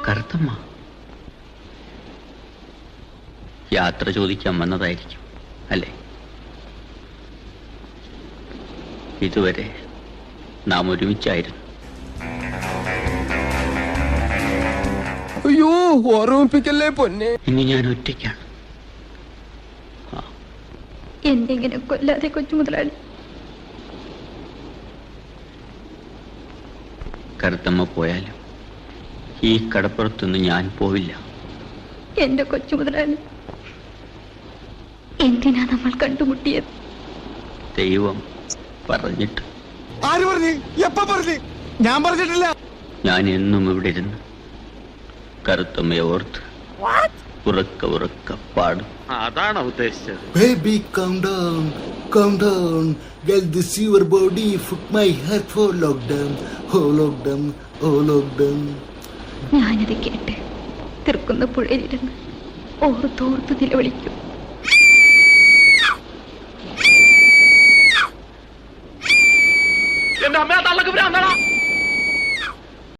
കറുത്തമ്മ യാത്ര ചോദിക്കാൻ വന്നതായിരിക്കും അല്ലേ? ഇതുവരെ നാം ഒരുമിച്ചായിരുന്നു. അയ്യോ, ഓർമ്മിപ്പിക്കല്ലേ പൊന്നെ. ഇനി ഞാൻ ഒറ്റയ്ക്കാണ്. എന്തെങ്കിലും കൊല്ലാതെ കൊച്ചു മുതലാളി. കറുത്തമ്മ പോയാലും ഈ കടപ്പുറത്തൊന്നും ഞാൻ പോവില്ല. എന്റെ കൊച്ചു മുതലാളി, എന്തിനാ നമ്മൾ കണ്ടുമുട്ടിയത്? ദൈവം പറഞ്ഞിട്ട്. ആര് പറഞ്ഞു? എപ്പ പറഞ്ഞു? ഞാൻ പറഞ്ഞിട്ടില്ല. ഞാൻ എന്നും ഇവിടെ ഇരുന്ന് കറുത്തമ്മയെ ഓർത്ത് ഉറക്ക ഉറക്ക പാടും. അതാണ് ഉദ്ദേശിച്ചത്. Baby, calm down. Get this your body, put my heart for lockdown. Oh lockdown. ഞാനത് കേട്ട് തീർക്കുന്ന പുഴയിലിരുന്ന് ഓർത്തോർത്ത് നിലവിളിക്കും. എന്റെ അമ്മയെ തള്ളക്ക് ഭ്രാന്താണോ?